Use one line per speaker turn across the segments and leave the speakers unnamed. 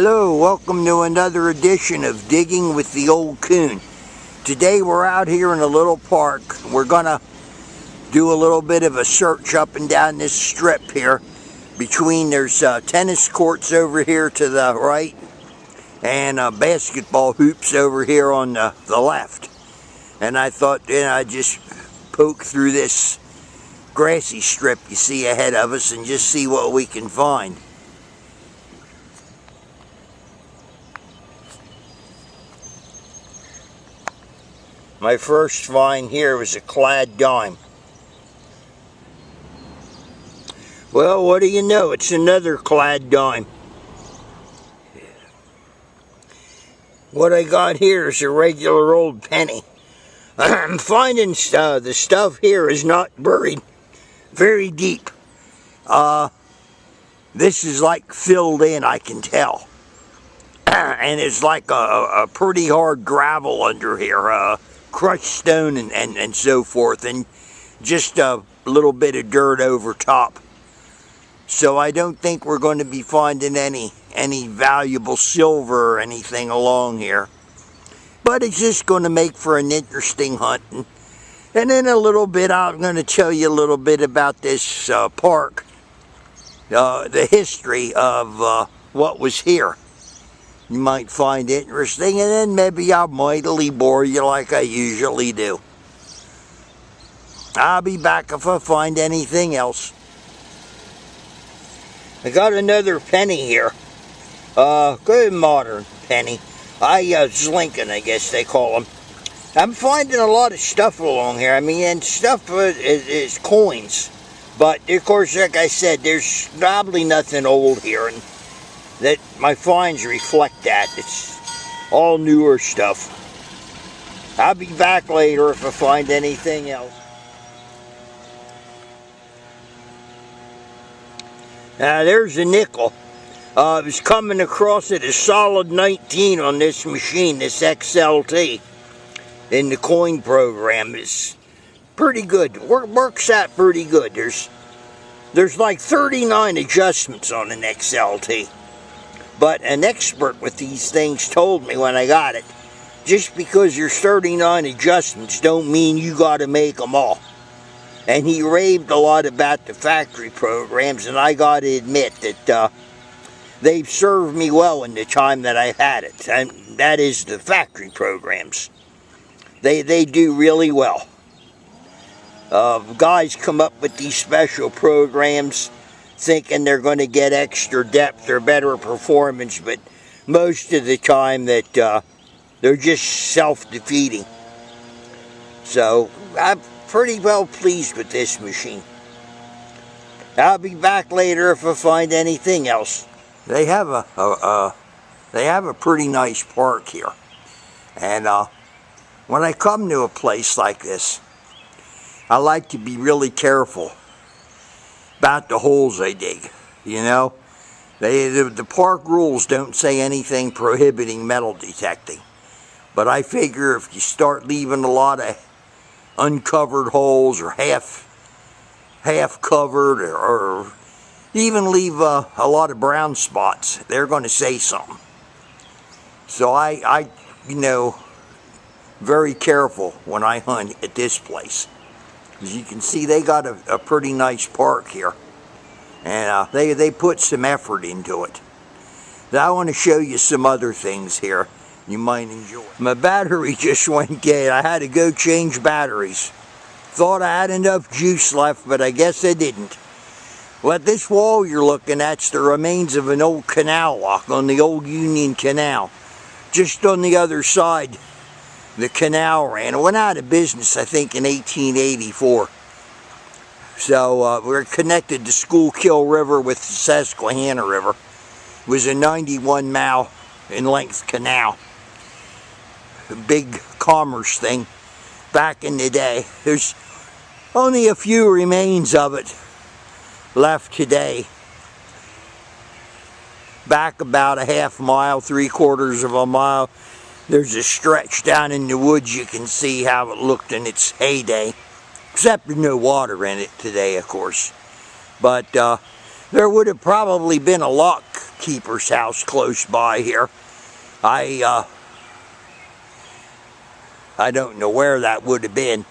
Hello, welcome to another edition of Digging with the Old Coon. Today we're out here in a little park. We're gonna do a little bit of a search up and down this strip here. There's tennis courts over here to the right and basketball hoops over here on the left. And I thought, I'd just poke through this grassy strip you see ahead of us and just see what we can find. My first find here was a clad dime. Well, what do you know? It's another clad dime. What I got here is a regular old penny. I'm finding the stuff here is not buried very deep. This is like filled in, I can tell. And it's like a pretty hard gravel under here. Crushed stone and so forth, and just a little bit of dirt over top. So I don't think we're going to be finding any valuable silver or anything along here. But it's just going to make for an interesting hunt. And in a little bit I'm going to tell you a little bit about this park, the history of what was here. You might find interesting, and then maybe I'll mightily bore you like I usually do. I'll be back if I find anything else. I got another penny here. Good modern penny. Lincoln, I guess they call them. I'm finding a lot of stuff along here. I mean, and stuff is coins. But, of course, like I said, there's probably nothing old here, and that my finds reflect that. It's all newer stuff. I'll be back later if I find anything else. Now there's a nickel. I was coming across it a solid 19 on this machine, this XLT, in the coin program. Is pretty good. Works out pretty good. There's like 39 adjustments on an XLT. But an expert with these things told me when I got it, just because there's 39 adjustments don't mean you got to make them all. And he raved a lot about the factory programs, and I got to admit that they've served me well in the time that I've had it. And that is the factory programs. They do really well. Guys come up with these special programs thinking they're going to get extra depth or better performance, but most of the time that they're just self-defeating. So I'm pretty well pleased with this machine. I'll be back later if I find anything else. They have a pretty nice park here, and when I come to a place like this, I like to be really careful about the holes they dig. You know, the park rules don't say anything prohibiting metal detecting, but I figure if you start leaving a lot of uncovered holes or half covered, or even leave a lot of brown spots, they're going to say something. So I very careful when I hunt at this place. As you can see, they got a pretty nice park here, and they put some effort into it. Now I want to show you some other things here you might enjoy. My battery just went dead. I had to go change batteries. Thought I had enough juice left, but I guess I didn't. Well, this wall you're looking at's the remains of an old canal lock on the old Union Canal. Just on the other side, the canal ran. It went out of business, I think, in 1884. So we're connected to Schuylkill River with the Susquehanna River. It was a 91 mile in length canal. A big commerce thing back in the day. There's only a few remains of it left today. Back about a half mile, 3/4 of a mile, there's a stretch down in the woods. You can see how it looked in its heyday. Except there's no water in it today, of course. But there would have probably been a lock shopkeeper's house close by here. I don't know where that would have been,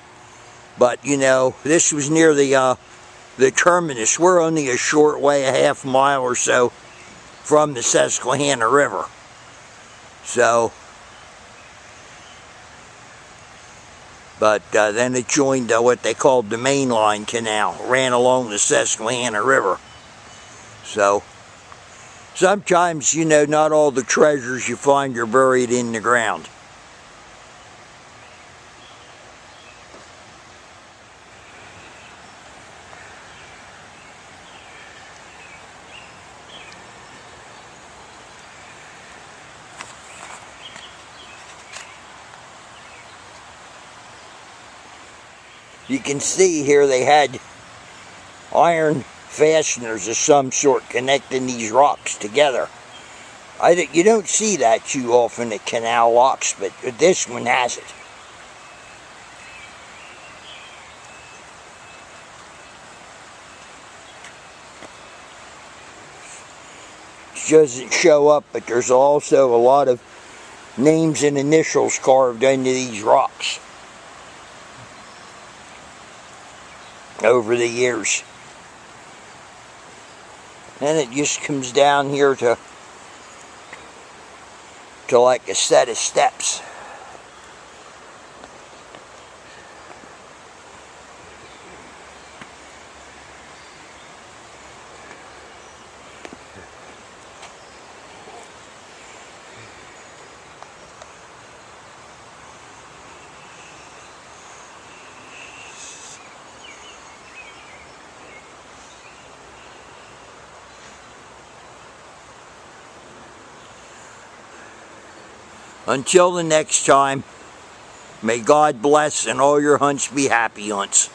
but you know, this was near the terminus. We're only a short way, a half mile or so from the Susquehanna River. So, but then it joined what they called the mainline canal, ran along the Susquehanna River. So, sometimes, you know, not all the treasures you find are buried in the ground. You can see here they had iron fasteners of some sort connecting these rocks together. You don't see that too often at canal locks, but this one has it. It doesn't show up, but there's also a lot of names and initials carved into these rocks over the years. And it just comes down here to like a set of steps. Until the next time, may God bless and all your hunts be happy hunts.